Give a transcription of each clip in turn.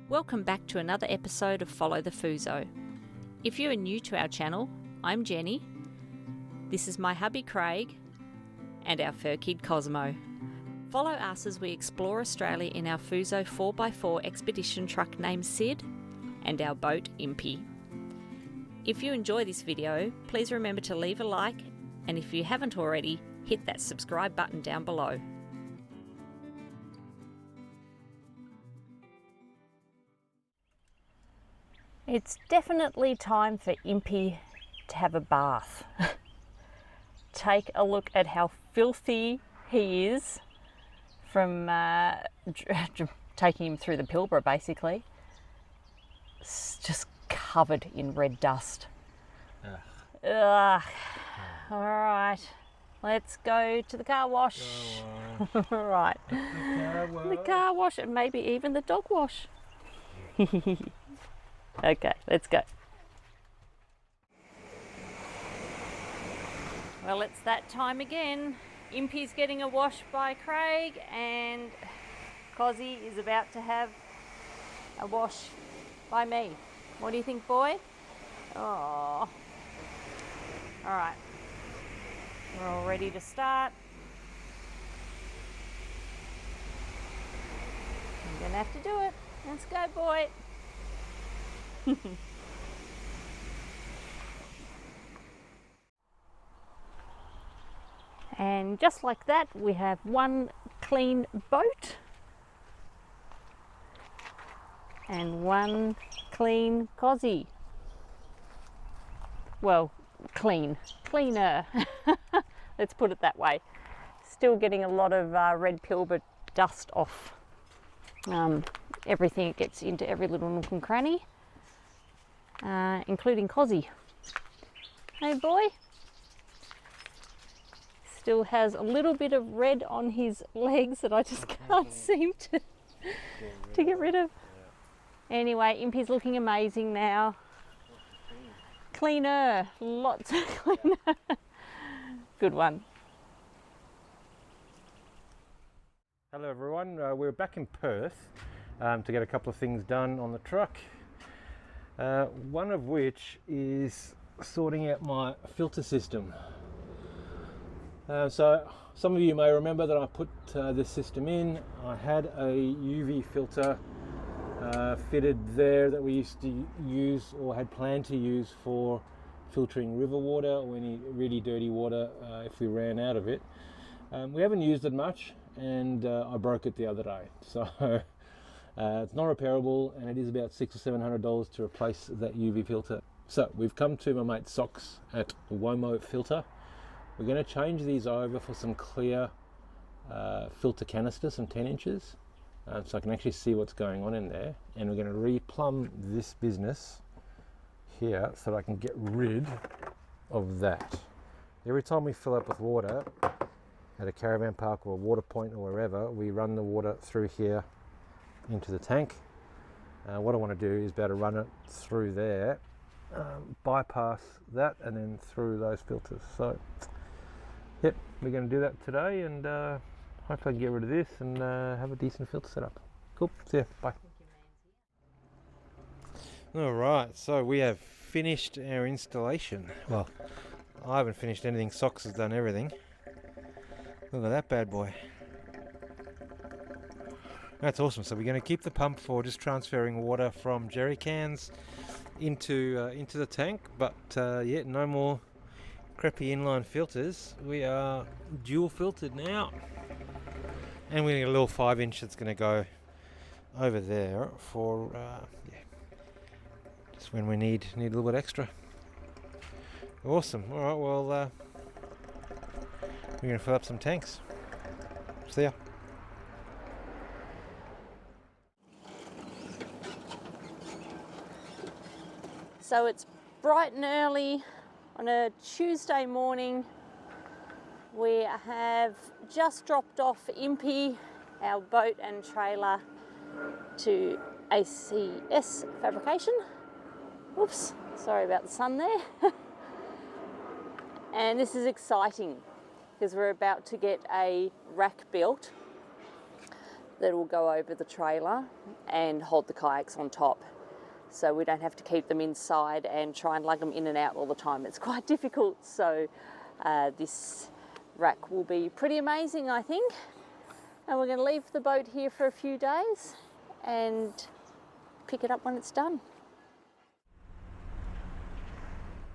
Welcome back to another episode of Follow the Fuso. If you are new to our channel, I'm Jenny, this is my hubby Craig, and our fur kid Cosmo. Follow us as we explore Australia in our Fuso 4x4 expedition truck named Sid and our boat Impy. If you enjoy this video, please remember to leave a like, and if you haven't already, hit that subscribe button down below. It's definitely time for Impy to have a bath. Take a look at how filthy he is from taking him through the Pilbara, basically. It's just covered in red dust. Ugh. All right, let's go to the car wash. All right, the car wash and maybe even the dog wash. Okay, let's go. Well, it's that time again. Impy's getting a wash by Craig and Cozzy is about to have a wash by me. What do you think, boy? Oh. All right, we're all ready to start. I'm gonna have to do it. Let's go, boy. And just like that, we have one clean boat and one clean Cozzy. Well, cleaner. Let's put it that way. Still getting a lot of red Pilbara dust off everything. It gets into every little nook and cranny. Including Cozzy. Hey boy. Still has a little bit of red on his legs that I just can't seem to get rid of. Anyway, Impy's looking amazing now. Cleaner, lots of cleaner. Good one. Hello everyone, we're back in Perth to get a couple of things done on the truck. One of which is sorting out my filter system. So some of you may remember that I put this system in. I had a UV filter fitted there that we used to use or had planned to use for filtering river water or any really dirty water if we ran out of it. We haven't used it much and I broke it the other day. So it's not repairable and it is about $600 or $700 to replace that UV filter. So we've come to my mate Socks at Womo Filter. We're going to change these over for some clear filter canister, some 10 inches, so I can actually see what's going on in there. And we're going to replumb this business here so that I can get rid of that. Every time we fill up with water at a caravan park or a water point or wherever, we run the water through here into the tank. What I want to do is be able to run it through there, bypass that and then through those filters. So yep, we're going to do that today and hopefully I can get rid of this and have a decent filter set up. Cool, see ya, bye. Alright, so we have finished our installation. Well, I haven't finished anything, Socks has done everything. Look at that bad boy. That's awesome. So we're going to keep the pump for just transferring water from jerry cans into the tank, but yeah, no more crappy inline filters. We are dual filtered now, and we need a little 5-inch that's going to go over there for yeah, just when we need a little bit extra. Awesome. All right, well we're going to fill up some tanks. See ya. So it's bright and early on a Tuesday morning. We have just dropped off Impy, our boat and trailer, to ACS Fabrication. Oops, sorry about the sun there. And this is exciting because we're about to get a rack built that will go over the trailer and hold the kayaks on top. So we don't have to keep them inside and try and lug them in and out all the time. It's quite difficult. So this rack will be pretty amazing, I think. And we're going to leave the boat here for a few days and pick it up when it's done.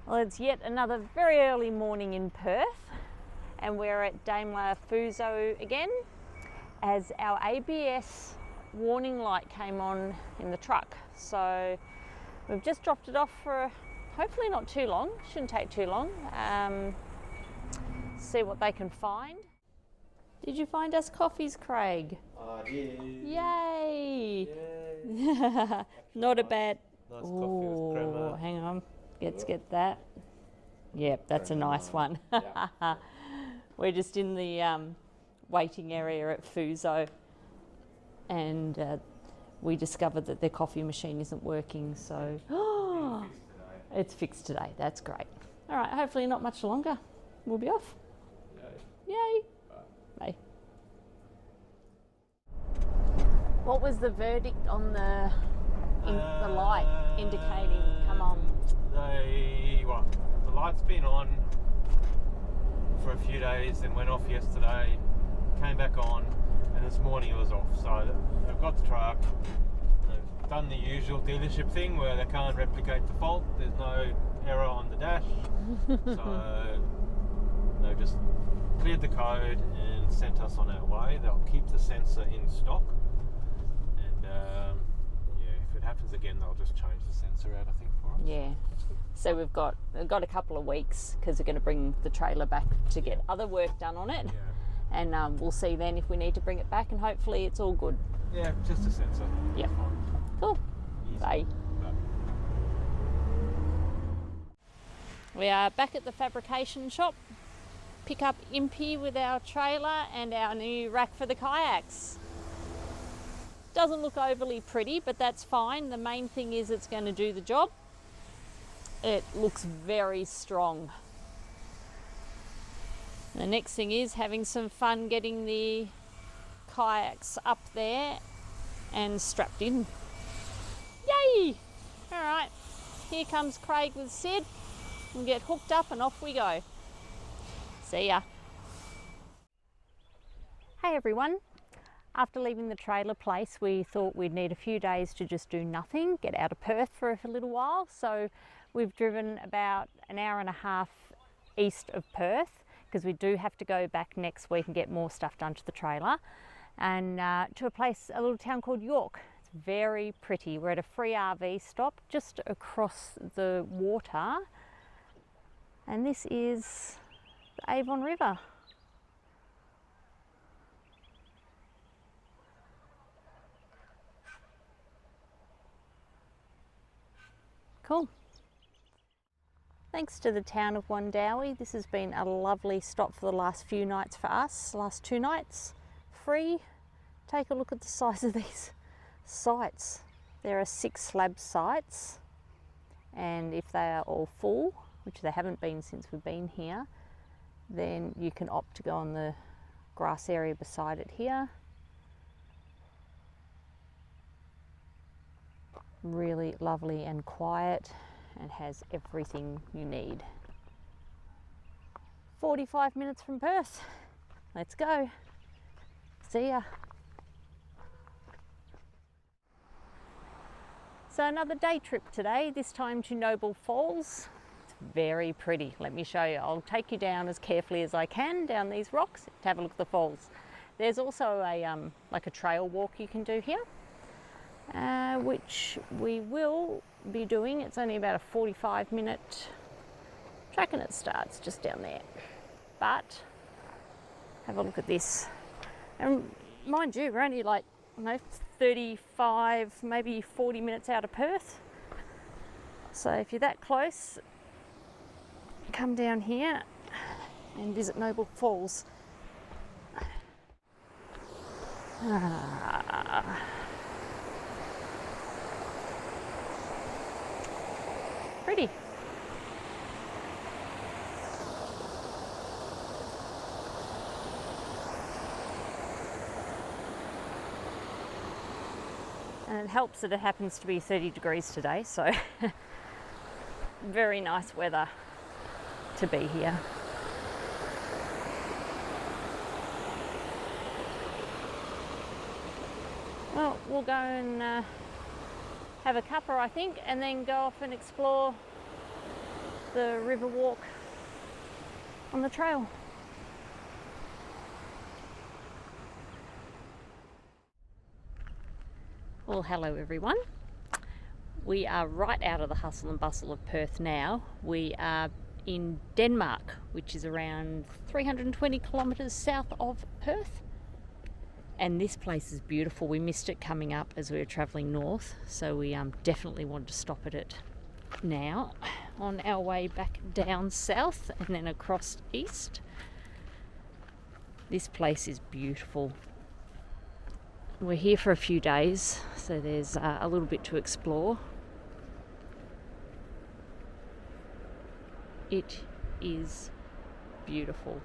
Well, it's yet another very early morning in Perth, and we're at Daimler Fuso again as our ABS warning light came on in the truck. So we've just dropped it off for hopefully not too long, shouldn't take too long. See what they can find. Did you find us coffees, Craig? I did. Yay! Yay. Not a bad. Nice coffee with crema. Hang on, let's get that. Yep, that's a nice one. Yeah. We're just in the waiting area at Fuso, and we discovered that their coffee machine isn't working, so it's fixed today. That's great. All right, hopefully not much longer. We'll be off. Yay! Yay. Bye. What was the verdict on the light indicating? Come on. The light's been on for a few days, then went off yesterday, came back on, and this morning it was off. So they've got the truck, they've done the usual dealership thing where they can't replicate the fault. There's no error on the dash, so they've just cleared the code and sent us on our way. They'll keep the sensor in stock, and if it happens again, they'll just change the sensor out, I think, for us. Yeah. So we've got a couple of weeks because we're going to bring the trailer back to get other work done on it, and we'll see then if we need to bring it back, and hopefully it's all good. Yeah, just a sensor. Yeah. Cool. Easy. Bye. We are back at the fabrication shop. Pick up Impy with our trailer and our new rack for the kayaks. Doesn't look overly pretty, but that's fine. The main thing is it's going to do the job. It looks very strong. The next thing is having some fun getting the kayaks up there and strapped in. Yay! All right, here comes Craig with Sid. We'll get hooked up and off we go. See ya. Hey everyone. After leaving the trailer place, we thought we'd need a few days to just do nothing, get out of Perth for a little while. So we've driven about an hour and a half east of Perth because we do have to go back next week and get more stuff done to the trailer, and to a little town called York. It's very pretty. We're at a free RV stop just across the water, and this is the Avon River. Cool. Thanks to the town of Wandowie, this has been a lovely stop for the last few nights for us, last 2 nights, free. Take a look at the size of these sites. There are 6 slab sites, and if they are all full, which they haven't been since we've been here, then you can opt to go on the grass area beside it here. Really lovely and quiet, and has everything you need. 45 minutes from Perth. Let's go. See ya. So another day trip today, this time to Noble Falls. It's very pretty. Let me show you. I'll take you down as carefully as I can down these rocks to have a look at the falls. There's also a like a trail walk you can do here, which we will be doing. It's only about a 45-minute track, and it starts just down there. But have a look at this. And mind you, we're only like 35, maybe 40 minutes out of Perth. So if you're that close, come down here and visit Noble Falls. Pretty. And it helps that it happens to be 30 degrees today, so very nice weather to be here. Well, we'll go and have a cuppa, I think, and then go off and explore the river walk on the trail. Well, hello everyone. We are right out of the hustle and bustle of Perth now. We are in Denmark, which is around 320 kilometres south of Perth. And this place is beautiful. We missed it coming up as we were travelling north, so we definitely wanted to stop at it now on our way back down south and then across east. This place is beautiful. We're here for a few days, so there's a little bit to explore. It is beautiful.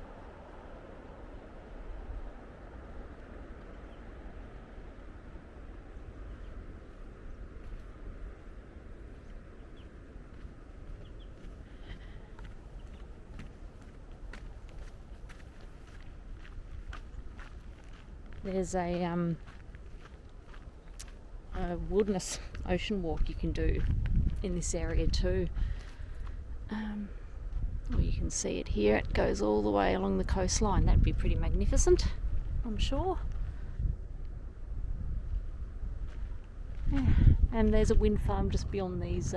There's a wilderness ocean walk you can do in this area too. Well, you can see it here. It goes all the way along the coastline. That'd be pretty magnificent, I'm sure. Yeah. And there's a wind farm just beyond these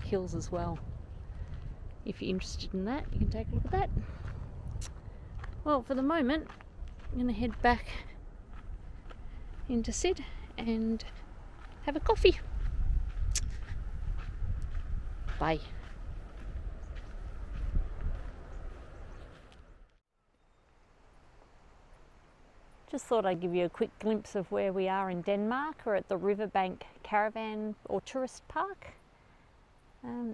hills as well. If you're interested in that, you can take a look at that. Well, for the moment, I'm going to head back into Sid and have a coffee. Bye. Just thought I'd give you a quick glimpse of where we are in Denmark. We're at the Riverbank Caravan or Tourist Park.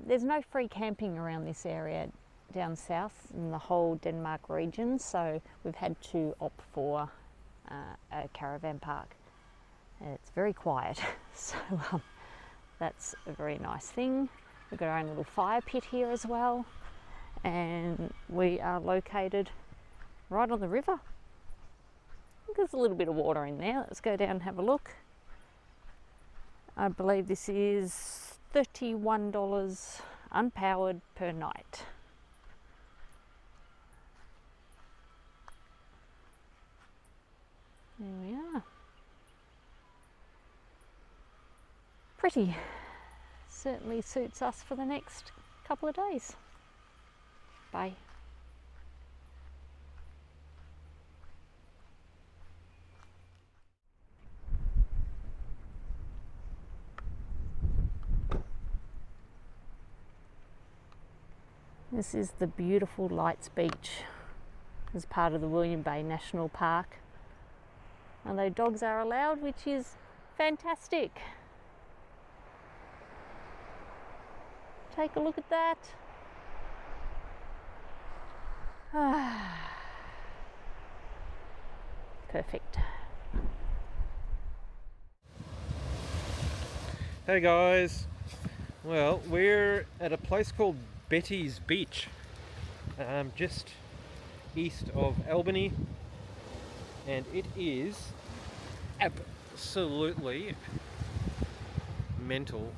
There's no free camping around this area down south in the whole Denmark region, so we've had to opt for a caravan park. It's very quiet, so that's a very nice thing. We've got our own little fire pit here as well, and we are located right on the river. I think there's a little bit of water in there. Let's go down and have a look. I believe this is $31 unpowered per night. There we are. Pretty. Certainly suits us for the next couple of days. Bye. This is the beautiful Lights Beach as part of the William Bay National Park. Although dogs are allowed, which is fantastic. Take a look at that. Perfect. Hey guys, well, we're at a place called Betty's Beach, just east of Albany, and it is absolutely mental.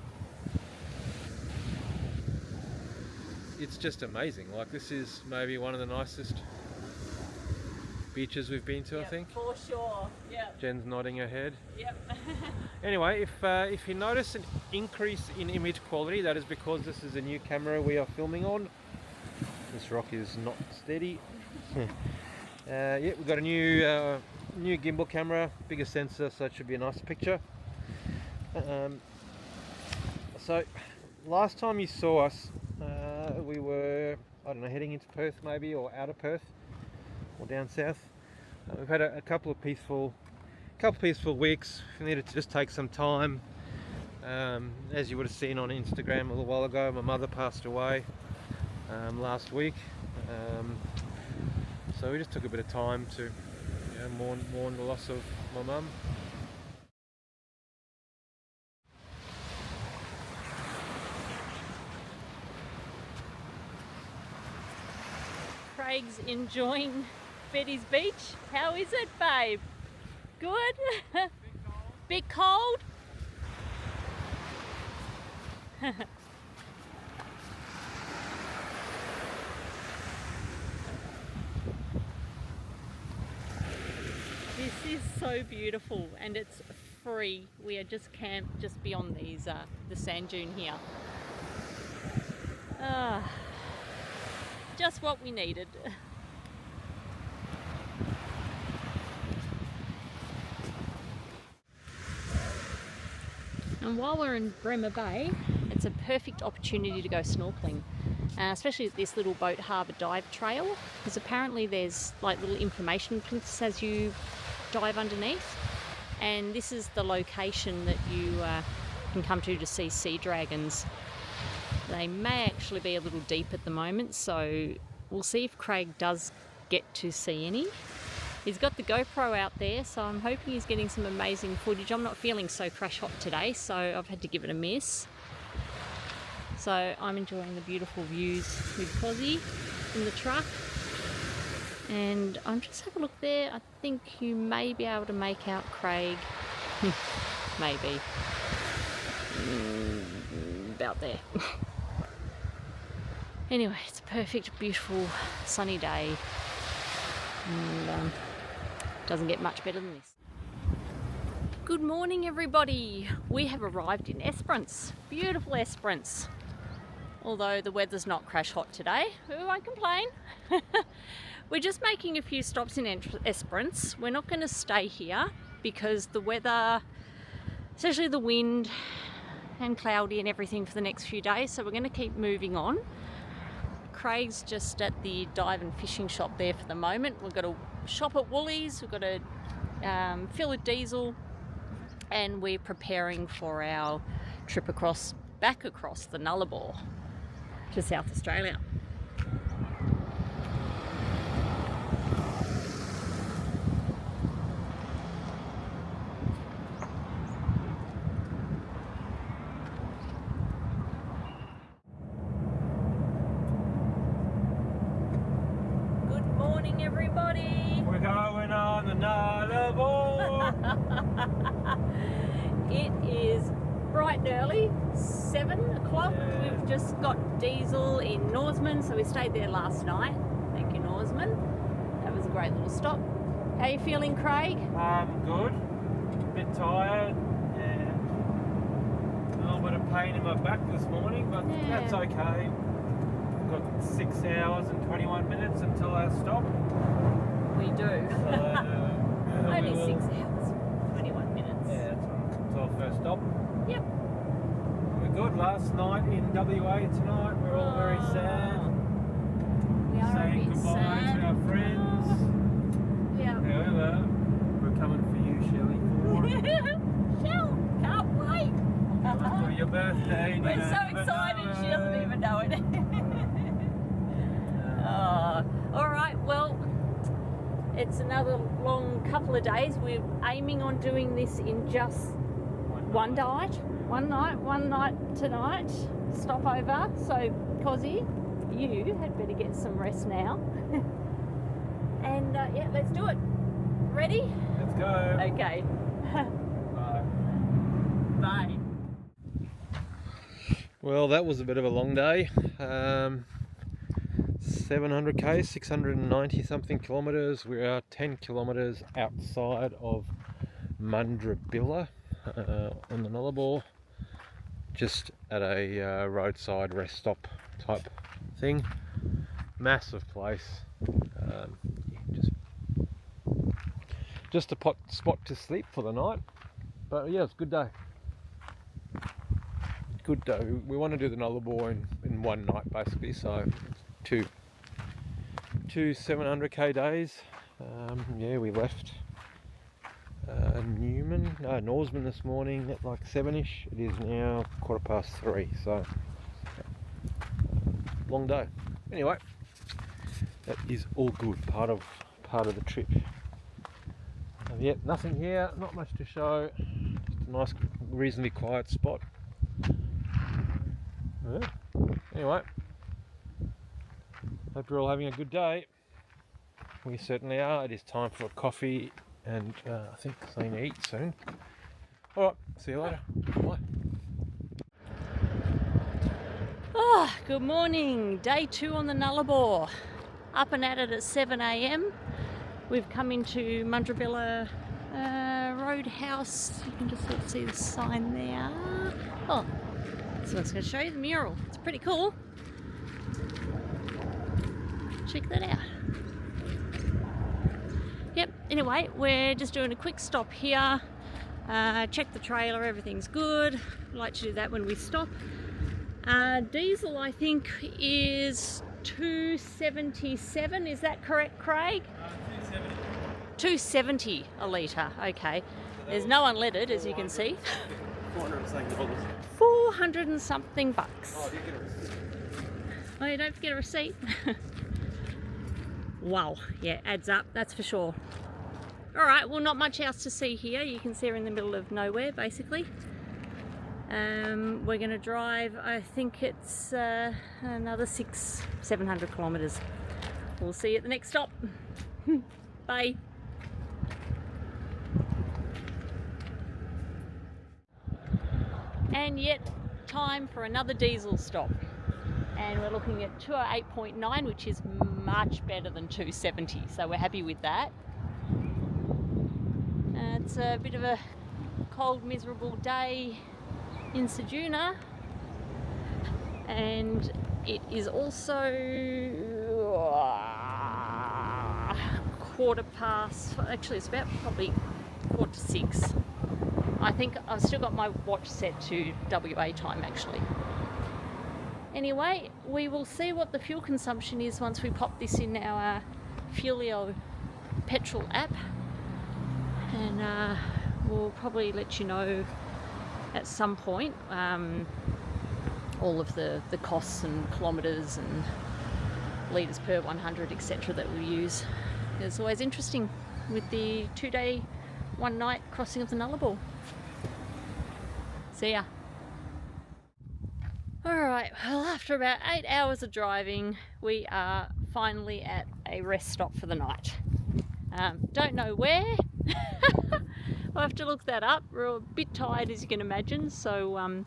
It's just amazing. Like, this is maybe one of the nicest beaches we've been to, Yep, I think. for sure. Yep. Jen's nodding her head. Yep. Anyway, if you notice an increase in image quality, that is because this is a new camera we are filming on. This rock is not steady. Yeah, we've got a new gimbal camera, bigger sensor, so it should be a nicer picture. So last time you saw us, we were, I don't know, heading into Perth maybe, or out of Perth, or down south. We've had a couple of peaceful weeks. We needed to just take some time. As you would have seen on Instagram a little while ago, my mother passed away last week. So we just took a bit of time to mourn the loss of my mum. Craig's enjoying Betty's Beach. How is it, babe? Good? Bit cold? This is so beautiful and it's free. We are just camped just beyond these the sand dune here. Just what we needed. And while we're in Bremer Bay, it's a perfect opportunity to go snorkeling, especially at this little boat harbour dive trail, because apparently there's like little information cliffs as you dive underneath, and this is the location that you can come to see sea dragons. They may actually be a little deep at the moment, so we'll see if Craig does get to see any. He's got the GoPro out there, so I'm hoping he's getting some amazing footage. I'm not feeling so crash hot today, so I've had to give it a miss. So I'm enjoying the beautiful views with Fozzie in the truck. And I'm just having a look there. I think you may be able to make out Craig. Maybe. About there. Anyway, it's a perfect, beautiful, sunny day. And doesn't get much better than this. Good morning, everybody. We have arrived in Esperance. Beautiful Esperance. Although the weather's not crash hot today. Who won't complain? We're just making a few stops in Esperance. We're not going to stay here because the weather, especially the wind and cloudy and everything for the next few days, so we're going to keep moving on. Craig's just at the dive and fishing shop there for the moment. We've got to shop at Woolies, we've got to fill a diesel, and we're preparing for our trip back across the Nullarbor to South Australia. Everybody, We're going on the Nullarbor. It is bright and early, 7 o'clock. Yeah. We've just got diesel in Norseman, so we stayed there last night. Thank you, Norseman. That was a great little stop. How are you feeling, Craig? Good. A bit tired and a little bit of pain in my back this morning, but that's okay. Got 6 hours and 21 minutes until our stop. We do. So, Only 6 hours, 21 minutes. Yeah, that's right. Until our first stop. Yep. We're good. Last night in WA tonight, we're all very sad. We are saying a bit goodbye sad. to our friends. Yeah. However, we're coming for you, Shelley, Shell, can't wait. for your birthday. We're so excited, she doesn't even know it. All right, well, it's another long couple of days. We're aiming on doing this in just one night tonight, stopover. So, Cozzy, you had better get some rest now. And yeah, let's do it. Ready? Let's go. Okay. Bye. Bye. Well, that was a bit of a long day. 700k, 690 something kilometres. We are 10 kilometres outside of Mundrabilla on the Nullarbor, just at a roadside rest stop type thing. Massive place. Just a spot to sleep for the night. But yeah, it's a good day. Good day. We want to do the Nullarbor in one night basically, so two 700k days. Yeah, we left Norseman this morning at like 7ish. It is now 3:15, so long day. Anyway, that is all good. Part of the trip. Yeah, nothing here. Not much to show. Just a nice, reasonably quiet spot. Yeah. Anyway, hope you're all having a good day. we certainly are. It is time for a coffee and I think something to eat soon. All right, see you later. Bye. Oh, good morning. Day 2 on the Nullarbor. Up and at it at 7 a.m. We've come into Mundrabilla Roadhouse. You can just sort of see the sign there. Oh, so I was going to show you the mural. It's pretty cool. Check that out. Yep, anyway, we're just doing a quick stop here. Check the trailer, everything's good. I like to do that when we stop. Diesel, I think, is $2.77. Is that correct, Craig? $2.70 a litre. Okay. There's no unleaded, as you can see. $400 and something bucks. Oh, you get a receipt. Oh, you don't forget a receipt. Wow, yeah, adds up, that's for sure. All right, well, not much else to see here. You can see we're in the middle of nowhere, basically. We're going to drive, I think it's another 700 kilometres. We'll see you at the next stop. Bye. And yet, time for another diesel stop. And we're looking at 208.9, which is much better than 270, so we're happy with that. It's a bit of a cold, miserable day in Ceduna, and it is also quarter past, actually it's about probably 5:45. I think I've still got my watch set to WA time actually. Anyway, we will see what the fuel consumption is once we pop this in our Fuelio petrol app, and we'll probably let you know at some point all of the costs and kilometres and litres per 100, etc. that we use. It's always interesting with the 2-day, 1-night crossing of the Nullarbor. See ya. Alright, well, after about 8 hours of driving, we are finally at a rest stop for the night. Don't know where. I'll have to look that up. We're a bit tired, as you can imagine, so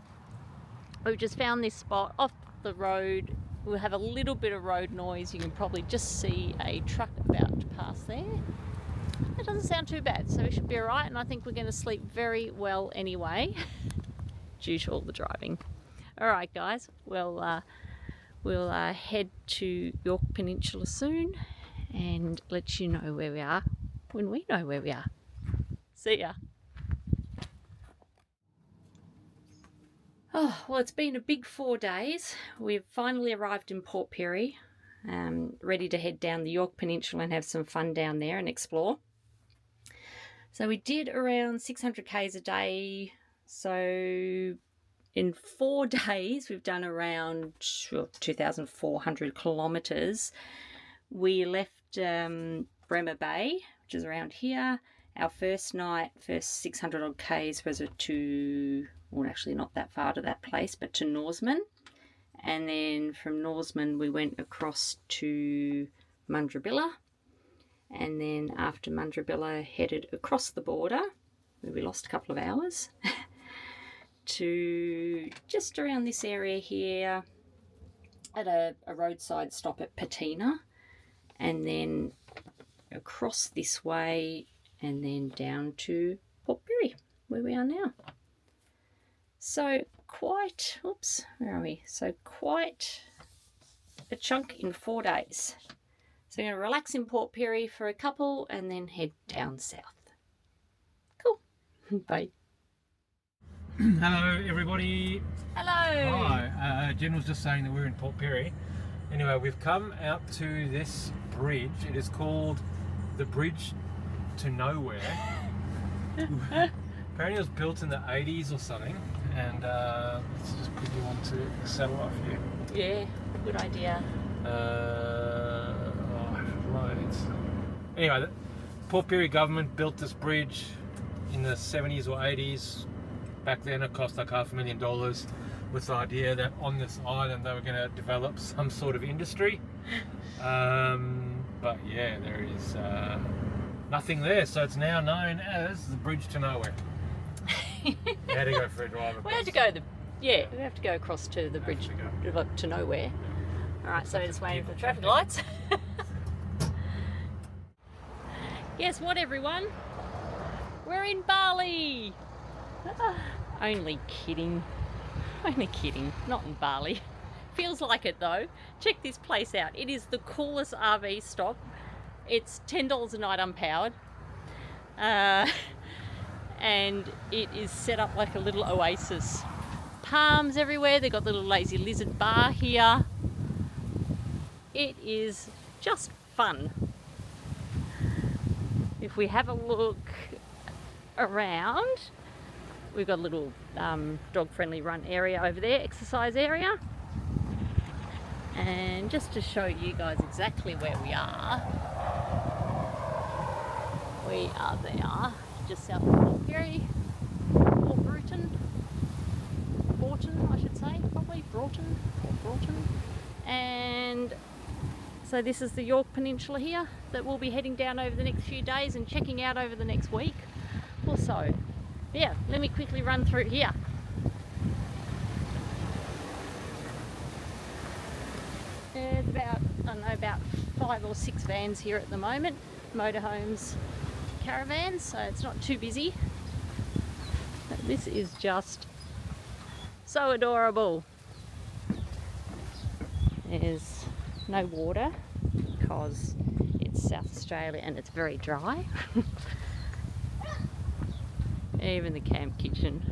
we've just found this spot off the road. We'll have a little bit of road noise. You can probably just see a truck about to pass there. It doesn't sound too bad, so we should be alright, and I think we're going to sleep very well anyway, due to all the driving. Alright guys, we'll head to York Peninsula soon and let you know where we are when we know where we are. See ya. Oh, well, it's been a big 4 days. We've finally arrived in Port Pirie, ready to head down the York Peninsula and have some fun down there and explore. So we did around 600 k's a day, so in 4 days, we've done around 2,400 kilometres. We left Bremer Bay, which is around here. Our first 600 odd k's was well, actually not that far to that place, but to Norseman. And then from Norseman, we went across to Mundrabilla. And then after Mundrabilla, headed across the border, where we lost a couple of hours. To just around this area here at a roadside stop at Patina, and then across this way and then down to Port Pirie, where we are now. So quite a chunk in 4 days. So we're going to relax in Port Pirie for a couple and then head down south. Cool. Bye. Hello everybody. Hello. Hi. Jen was just saying that we're in Port Pirie. Anyway, we've come out to this bridge. It is called the Bridge to Nowhere. Apparently it was built in the 80s or something. And let's just put you onto the satellite view. Yeah, good idea. Loads. Anyway, the Port Pirie government built this bridge in the 70s or 80s. Back then it cost like $500,000 with the idea that on this island they were going to develop some sort of industry. but yeah, there is nothing there, so it's now known as the Bridge to Nowhere. We had to go for a drive across. We have to go we have to go across to the bridge to nowhere. All right, so just waiting for the traffic lights. Guess what, everyone? We're in Bali. Only kidding. Only kidding. Not in Bali. Feels like it though. Check this place out. It is the coolest RV stop. It's $10 a night unpowered. And it is set up like a little oasis. Palms everywhere. They've got the little lazy lizard bar here. It is just fun. If we have a look around, we've got a little dog-friendly run area over there, exercise area. And just to show you guys exactly where we are there, just south of Pirie, or Broughton, I should say, probably Broughton. And so this is the York Peninsula here that we'll be heading down over the next few days and checking out over the next week or so. Yeah, let me quickly run through here. There's about 5 or 6 vans here at the moment, motorhomes, caravans, so it's not too busy. But this is just so adorable. There's no water because it's South Australia and it's very dry. Even the camp kitchen.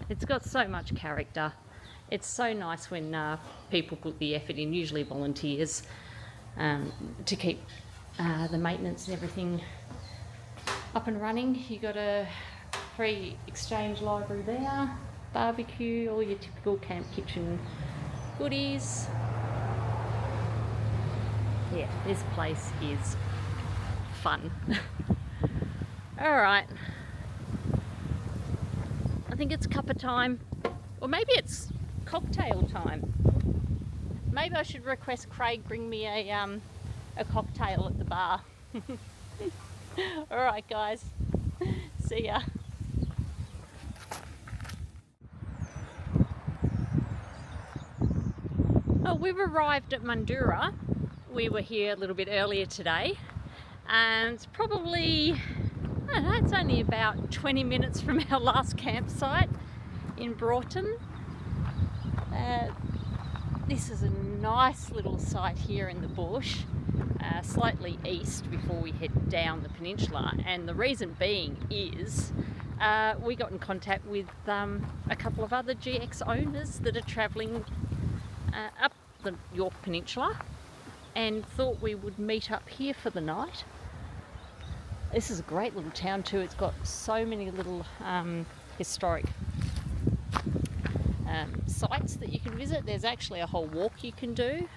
It's got so much character. It's so nice when people put the effort in, usually volunteers, to keep the maintenance and everything up and running. You got a free exchange library there, barbecue, all your typical camp kitchen goodies. Yeah, this place is fun. All right. I think it's cuppa time, or maybe it's cocktail time. Maybe I should request Craig bring me a cocktail at the bar. All right, guys. See ya. Oh, we've arrived at Mandurah. We were here a little bit earlier today, and it's probably, I don't know, it's only about 20 minutes from our last campsite in Broughton. This is a nice little site here in the bush, slightly east before we head down the peninsula, and the reason being is we got in contact with a couple of other GX owners that are travelling up the York Peninsula and thought we would meet up here for the night. This is a great little town too. It's got so many little historic sites that you can visit. There's actually a whole walk you can do,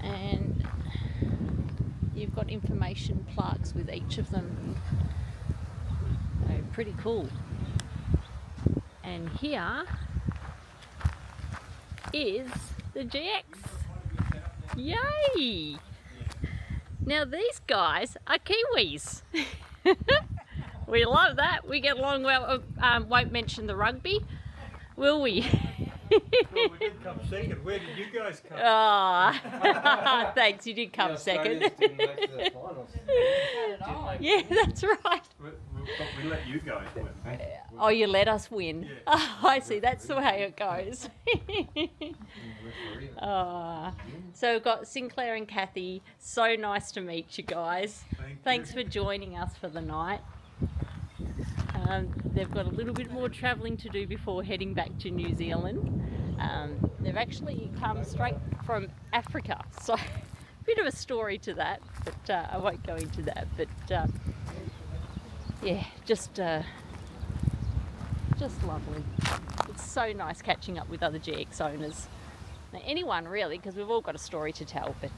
and you've got information plaques with each of them. So pretty cool. And here is the GX. Yay! Now these guys are Kiwis. We love that. We get along well. Won't mention the rugby, will we? Well, we did come second. Where did you guys come? Oh, thanks. You did come second. Didn't make the finals. Yeah, that's right. But we let you guys win. Oh, you let us win. Yeah. Oh, I see. That's the way it goes. Oh. So we've got Sinclair and Kathy. So nice to meet you guys. Thanks for joining us for the night. They've got a little bit more travelling to do before heading back to New Zealand. They've actually come straight from Africa, so a bit of a story to that, but I won't go into that. But yeah, just lovely. It's so nice catching up with other GX owners. Now, anyone really, because we've all got a story to tell. But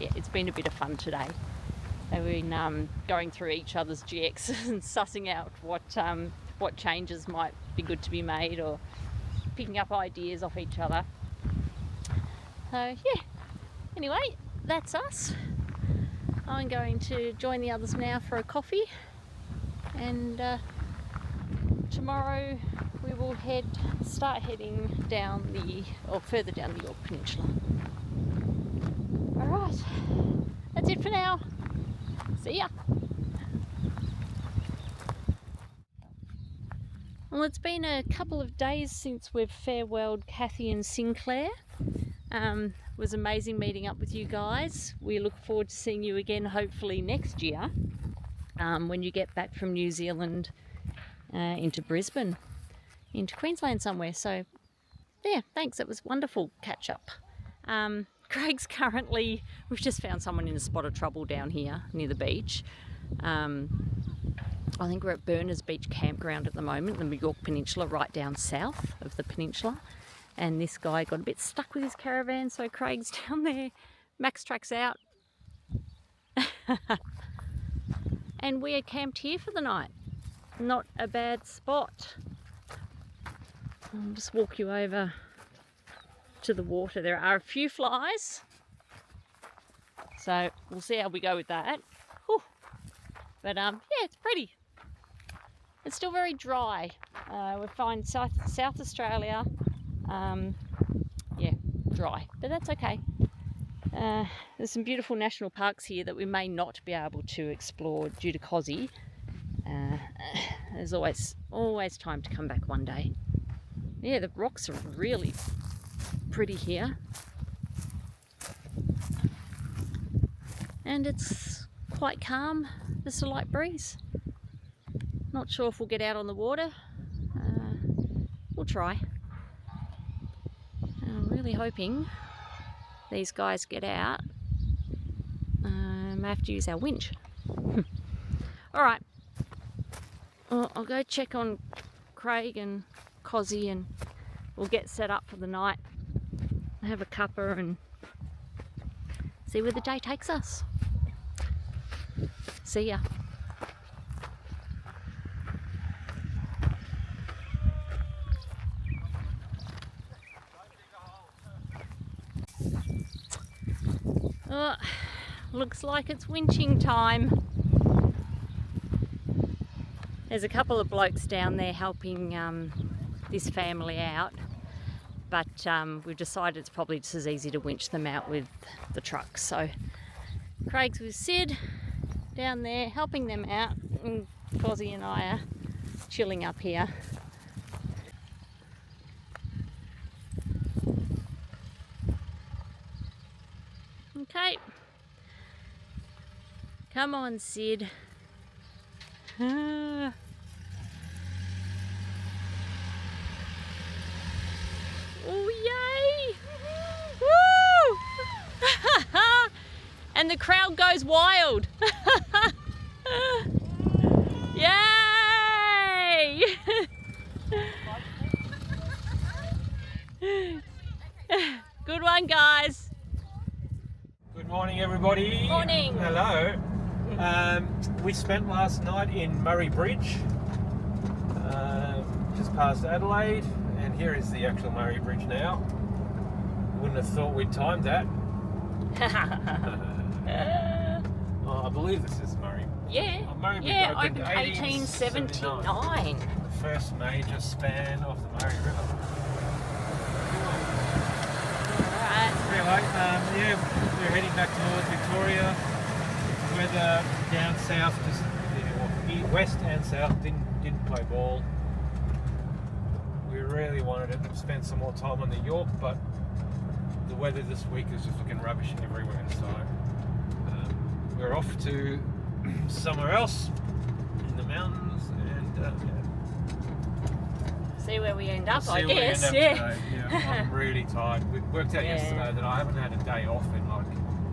yeah, it's been a bit of fun today. They've been going through each other's GXs and sussing out what changes might be good to be made, or picking up ideas off each other. So yeah, Anyway, that's us. I'm going to join the others now for a coffee, and tomorrow we will start heading down further down the York Peninsula. Alright, that's it for now. See ya. Well, it's been a couple of days since we've farewelled Kathy and Sinclair. It was amazing meeting up with you guys. We look forward to seeing you again hopefully next year, when you get back from New Zealand into Brisbane, into Queensland somewhere. So yeah, thanks, it was wonderful catch up. Craig's currently, we've just found someone in a spot of trouble down here near the beach. I think we're at Berners Beach Campground at the moment, the York Peninsula, right down south of the peninsula. And this guy got a bit stuck with his caravan, so Craig's down there. Max Track's out. And we are camped here for the night. Not a bad spot. I'll just walk you over to the water. There are a few flies, so we'll see how we go with that. Whew. But yeah, it's pretty. It's still very dry. We find South Australia, yeah, dry, but that's okay. There's some beautiful national parks here that we may not be able to explore due to Cozzy. There's always time to come back one day. Yeah, the rocks are really pretty here, and it's quite calm. Just a light breeze. Not sure if we'll get out on the water. We'll try. I'm really hoping these guys get out. May have to use our winch. Alright, well, I'll go check on Craig and Cozzy, and we'll get set up for the night, have a cuppa and see where the day takes us. See ya. Oh, looks like it's winching time. There's a couple of blokes down there helping this family out, but we've decided it's probably just as easy to winch them out with the truck. So Craig's with Sid down there helping them out, and Cozzy and I are chilling up here. Okay, come on, Sid. Oh, yay! Woo! And the crowd goes wild. Yay! Good one, guys. Good morning, everybody. Morning. Hello. We spent last night in Murray Bridge, just past Adelaide, and here is the actual Murray Bridge now. Wouldn't have thought we'd timed that. Oh, I believe this is Murray. Yeah. Murray Bridge yeah, opened 1879. The first major span of the Murray River. Alright. Anyway, yeah, we're heading back towards Victoria. Weather down south, just west and south, didn't play ball. We really wanted to spend some more time on the York, but the weather this week is just looking rubbish everywhere. So we're off to somewhere else in the mountains, and yeah. See where we end up, See I where we guess. end up Yeah. today. Yeah, I'm really tired. We worked out yesterday that I haven't had a day off in like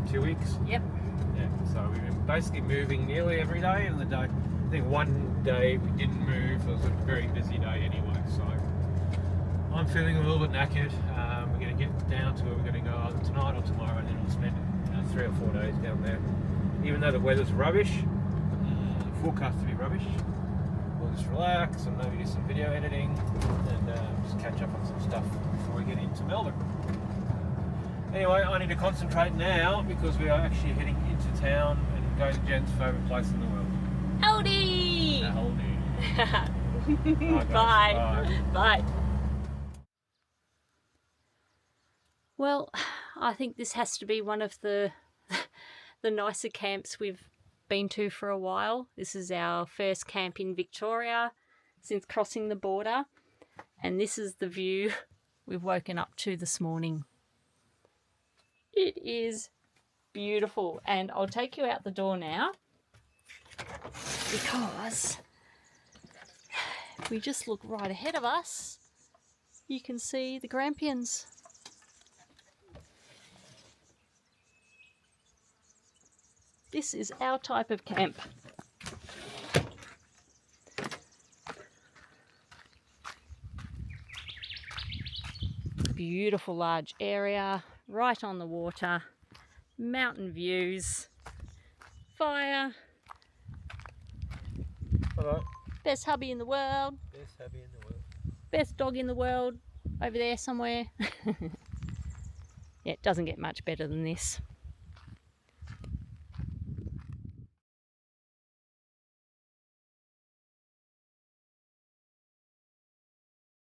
2 weeks. Yep. Yeah, so we've been basically moving nearly every day, and I think one day we didn't move. It was a very busy day anyway, so I'm feeling a little bit knackered. We're going to get down to where we're going to go either tonight or tomorrow, and then we'll spend 3 or 4 days down there. Even though the weather's rubbish, forecast to be rubbish, we'll just relax and maybe do some video editing and just catch up on some stuff before we get into Melbourne. Anyway, I need to concentrate now because we are actually heading into town and going to Jen's favourite place in the world. Howdy! Howdy. Bye, guys. Bye. Bye. Bye. Well, I think this has to be one of the nicer camps we've been to for a while. This is our first camp in Victoria since crossing the border, and this is the view we've woken up to this morning. It is beautiful, and I'll take you out the door now because if we just look right ahead of us, you can see the Grampians. This is our type of camp. Beautiful large area, right on the water, mountain views, fire. Hello. Best hubby in the world. Best hubby in the world. Best dog in the world, over there somewhere. Yeah, it doesn't get much better than this.